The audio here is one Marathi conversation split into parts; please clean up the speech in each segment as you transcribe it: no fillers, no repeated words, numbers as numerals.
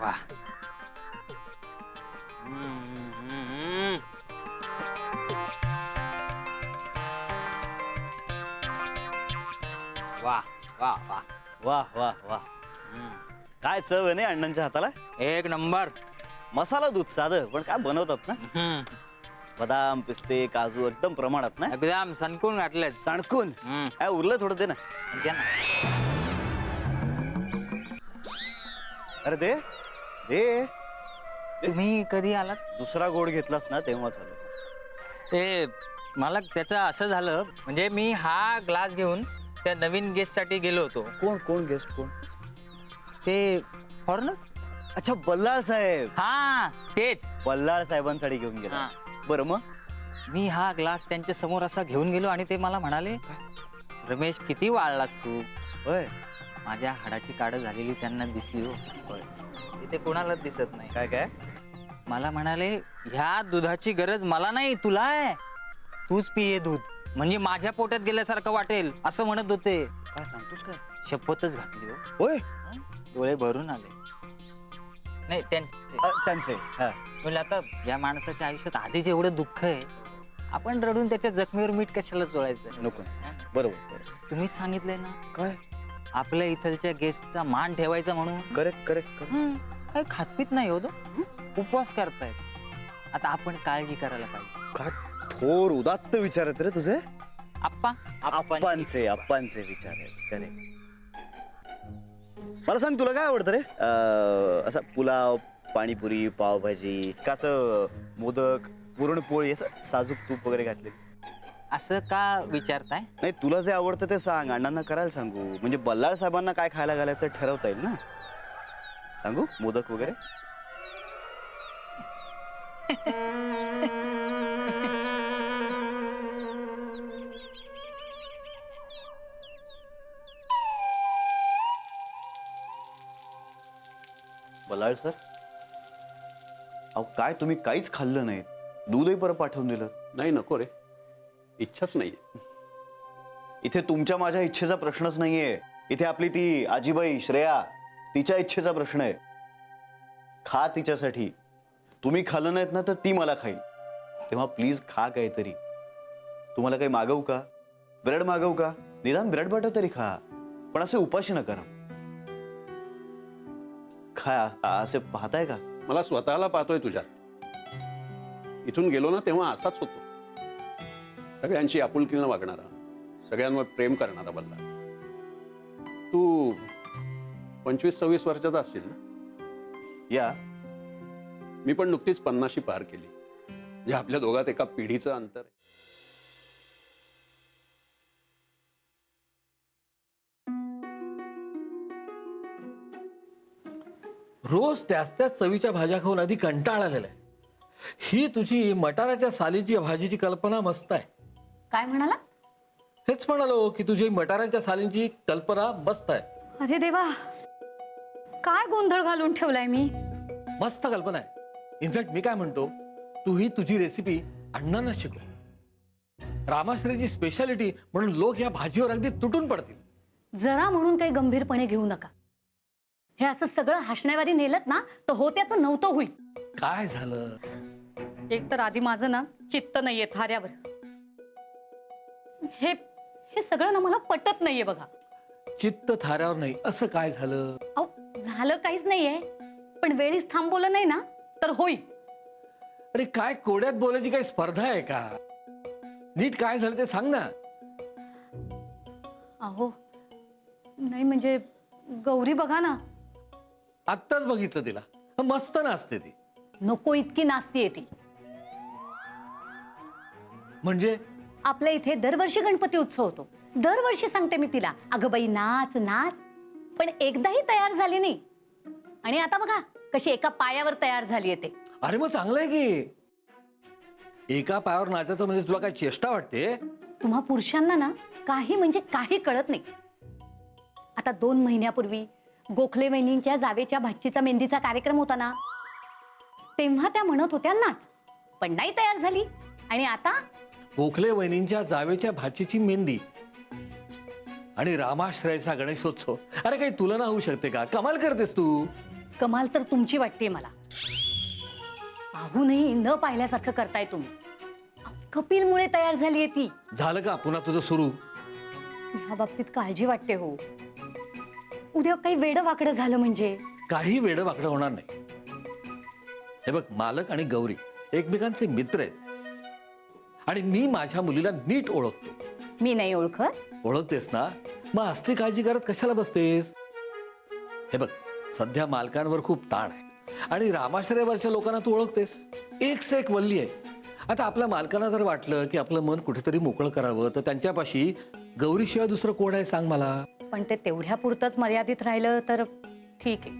वा. वा वा वा. वाह वाह वाह. काय चव आहे नाही अण्णांच्या हाताला. एक नंबर. मसाला दूध साधं पण काय बनवतात ना. बदाम पिस्ते काजू एकदम प्रमाणात ना. एकदम सणकून घातले. सणकून काय उरलं थोडं दे ना. अरे दे दे. तुम्ही कधी आलात? दुसरा गोड घेतलास ना तेव्हा झालं. ते मला त्याचं असं झालं, म्हणजे मी हा ग्लास घेऊन त्या नवीन गेस्टसाठी गेलो होतो. कोण कोण गेस्ट कोण. ते फॉरनर. अच्छा बल्लाळ साहेब. हा तेच. बल्लाळ साहेबांसाठी घेऊन गेला. बरं मग मी हा ग्लास त्यांच्या समोर असा घेऊन गेलो आणि ते मला म्हणाले, रमेश किती वाळलास तू. होय. माझ्या हाडाची काढ झालेली त्यांना दिसली हो. होय. ते कोणालाच दिसत नाही. काय काय. मला म्हणाले, ह्या दुधाची गरज मला नाही तुला आहे, तूच पिये दूध, म्हणजे माझ्या पोटात गेल्यासारखं वाटेल असं म्हणत होते. काय सांगतोस काय. शपथच घातली हो. होय. डोळे भरून आले. नाही त्यांचे म्हणजे आता या माणसाच्या आयुष्यात आधीच एवढं दुःख आहे, आपण रडून त्याच्या जखमीवर मीठ कशाला चोळायचं. नको. बरोबर. तुम्हीच सांगितलंय ना काय आपल्या इथलच्या गेस्टचा मान ठेवायचा म्हणून. Correct correct. काही खातपीत नाही होत, उपवास करतायत. आता आपण काळजी करायला पाहिजे. काय थोर उदात्त विचार आहेत रे तुझे. आप्पांचे विचार आहेत. करेक्ट. मला सांग तुला काय आवडतं रे. असा पुलाव पाणीपुरी पावभाजी का असं मोदक पुरणपोळी असं साजूक तूप वगैरे घातले. असं का विचारताय. नाही तुला जे आवडतं ते सांग. अण्णांना करायला सांगू, म्हणजे बल्लाळ साहेबांना काय खायला घालायचं ठरवता येईल ना. सांगू मोदक वगैरे. बल्लाळ सर अहो काय तुम्ही काहीच खाल्लं नाही. दूधही परत पाठवून दिलं. नाही नको रे, इच्छाच नाहीये. इथे तुमच्या माझ्या इच्छेचा प्रश्नच नाहीये. इथे आपली ती आजीबाई श्रेया तिच्या इच्छेचा प्रश्न आहे. खा तिच्यासाठी. तुम्ही खाल्लं नाहीत ना तर ती मला खाईल. तेव्हा प्लीज खा काहीतरी. तुम्हाला काही मागवू का. ब्रेड मागवू का. निदान ब्रेड बटर तरी खा, पण असे उपाशी न करा. खा. असे पाहताय का. मला स्वतःला पाहतोय तुझ्यात. इथून गेलो ना तेव्हा असाच होतो. सगळ्यांची आपुलकीनं वागणारा, सगळ्यांवर प्रेम करणारा बल्ला. तू 25-26 वर्षाचा असशील ना. या मी पण नुकतीच 50शी पार केली. म्हणजे आपल्या दोघात एका पिढीचं अंतर आहे. रोज त्याच चवीच्या भाज्या खाऊन आधी कंटाळा आलेला आहे. ही तुझी मटाराच्या सालीची भाजीची कल्पना मस्त आहे. काय म्हणाला. हेच म्हणालो की तुझी मटाराच्या सालींची कल्पना मस्त आहे. अरे देवा, काय गोंधळ घालून ठेवलाय मी. मस्त कल्पना आहे. इनफॅक्ट मी काय म्हणतो, तू ही तुझी रेसिपी अण्णांना शिकव. रामाश्रीची स्पेशालिटी म्हणून लोक या भाजीवर अगदी तुटून पडतील. जरा म्हणून काही गंभीरपणे घेऊ नका. हे असं सगळं हसण्यावारी नेलत ना तर होत्याचं नव्हतं होईल. काय झालं. एक तर आधी माझं ना चित्त नाहीये थाऱ्यावर. हे हे सगळं ना मला पटत नाहीये बघा. चित्त थाऱ्यावर नाही असं काय झालं. अहो झालं काहीच नाहीये, पण वेळीच थांबवलं नाही ना तर होईल. अरे काय कोड्यात बोलायची काही स्पर्धा आहे का. नीट काय झालं ते सांग ना. अहो नाही म्हणजे गौरी बघा ना. आत्ताच बघितलं तिला. मस्त नाचते ती. नको इतकी नाचतीये ती. म्हणजे आपल्या इथे दरवर्षी गणपती उत्सव होतो. दरवर्षी सांगते मी तिला, अगं बाई नाच नाच, पण एकदाही तयार झाली नाही. आणि आता बघा कशी एका पायावर तयार झाली येते. अरे मग चांगलंय की. एका पायावर नाचायचं म्हणजे तुला काय चेष्टा वाटते. तुम्हा पुरुषांना ना काही म्हणजे काही कळत नाही. आता 2 महिन्यापूर्वी गोखले वहिनींच्या जावेच्या भाचीचा मेहंदीचा कार्यक्रम होता ना, तेव्हा त्या म्हणत होत्या नाच, पण नाही तयार झाली. आणि आता गोखले वहिनींच्या जावेच्या भाचीची मेहंदी आणि रामाश्रयचा गणेशोत्सव. अरे काही तुलना होऊ शकते का. कमाल करतेस तू. कमाल तर तुमची वाटते मला. पाहूनही न पाहिल्यासारखं करताय तुम्ही. कपिलमुळे तयार झालीये ती. झालं का पुन्हा तुझं सुरू? ह्या बाबतीत काळजी वाटते हो. उद्या काही वेडं वाकडं झालं म्हणजे. काही वेडं वाकडं होणार नाही. हे बघ, मालक आणि गौरी एकमेकांचे मित्र आहेत आणि मी माझ्या मुलीला नीट ओळखतो. मी नाही ओळखत. ओळखतेस ना, मग असली काळजी करत कशाला बसतेस? हे बघ, सध्या मालकांवर खूप ताण आहे आणि रामाश्रयावरच्या लोकांना तू ओळखतेस. एक से एक वल्ली आहे. आता आपल्या मालकांना जर वाटलं की आपलं मन कुठेतरी मोकळं करावं तर त्यांच्यापाशी गौरीशिवाय दुसरं कोण आहे सांग मला? पण ते तेवढ्या पुरतच मर्यादित राहिलं तर ठीक आहे.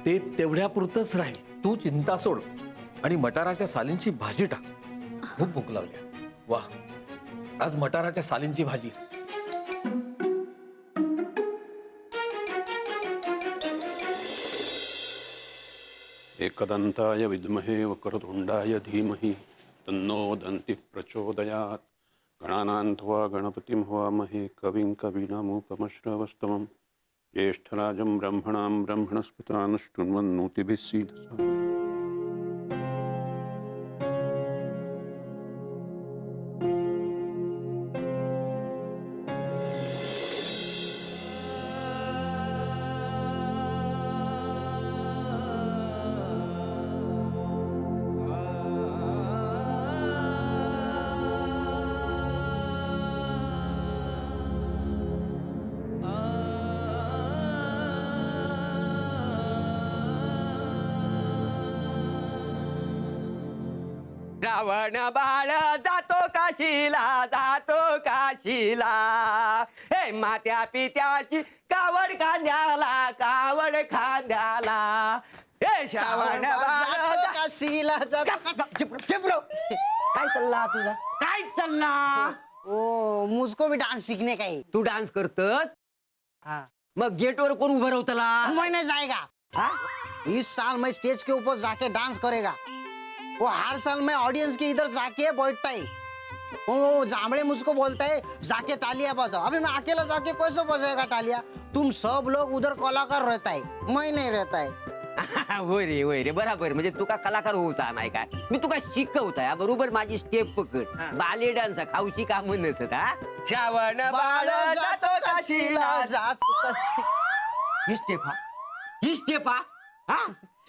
ते तेवढ्या पुरतच राहील. तू चिंता सोड आणि मटाराच्या सालींची भाजी टाक. खूप भूक लागली. वा, आज मटाराच्या सालींची भाजी. एकदंताय विद्महे वक्रतुंडाय धीमहि तन्नो दन्तिः प्रचोदयात्. गणानान्त्वा गणपतिं हवामहे कविं कवीनामुपमश्रवस्तमं. ज्येष्ठराजं ब्रह्मणां ब्रह्मणस्पतान् शृण्वन्नोतिभिः सीदसा. रावण बाळ जातो काशीला हे मात्या पित्याची कावड खांद्याला हे श्रावण बाळ काशीला चिपरो काय चालला तुझा काय चालला? ओ मुझको भी डांस सीखने का है. तू डान्स करतस हाँ. मग गेटवर कोण उभं राहतला? मैं नहीं जाएगा. हाँ? इस साल मैं स्टेज के ऊपर जाके डांस करेगा. वो हर साल मैं ऑडियंस के इधर जाके बैठता है. वो जामड़े मुझको बोलता है जाके तालियां बजाओ. अभी मैं अकेला जाके कैसे बजाएगा तालियां? तुम सब लोग उधर कलाकार रहता है, मैं नहीं रहता है. होय रे बराबर. म्हणजे तुका कलाकार होऊचा नाही काय, मी तुका शिकवताय बरोबर. माझी स्टेप पकड. बाले डान्स खाऊची काम नसत. हा श्रावण बाळ जातो काशीला. जातो काशी. ही स्टेप हा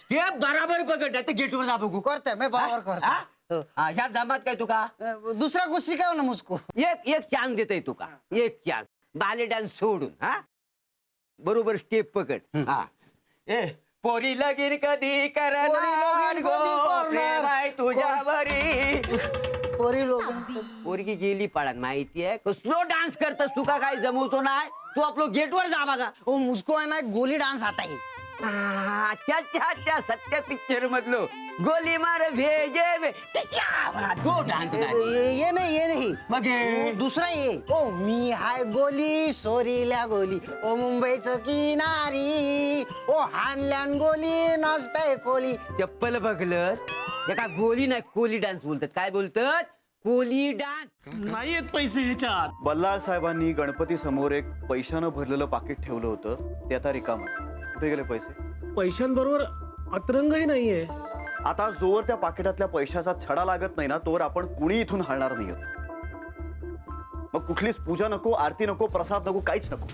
स्टेप बराबर पकड नाही तर गेटवर जा बघू. करते मैं बराबर करते. ह्या जमात काय तुका दूसरा कुछ सिखाओ ना मुझको. एक चान्स देतय तुका. एक चान्स बाले डान्स सोडून. हा बरोबर स्टेप पकड. हा ए पोरी लगीन कधी करणार लगीन गो, कधी करणार? प्रेम आहे तुझ्यावरी. पोरी लोग पोरगी गेली पाळान माहितीये. कसलो डान्स करतस तुका काय जमवतो नाही. तू आपलं गेटवर जा बघा. वो मुझको है ना एक गोली डांस आता है. अच्छा सत्य पिक्चर मधलो गोली मार भेजे तो डान्स ये नहीं मग हे? दूसरा ये. ओ मी हाय गोली सोरील्या गोली ओ मुंबईच किनारी ओ हानल्यान गोली नसतंय कोली. चप्पल बघलस एका गोली नाही कोली डान्स बोलतात. काय बोलतात? कोली डान्स. नाही येत पैसे ह्याच्यात. बल्लाळ साहेबांनी गणपती समोर एक पैशानं भरलेलं पाकिट ठेवलं होतं, ते आता रिकामं. कुठे गेले पैसे? पैशांबरोबर अतरंगही नाहीये. आता जोवर त्या पाकिटातल्या पैशाचा छडा लागत नाही ना, तोवर आपण कुणी इथून हलणार नाही. मग कुठलीच पूजा नको, आरती नको, प्रसाद नको, काहीच नको.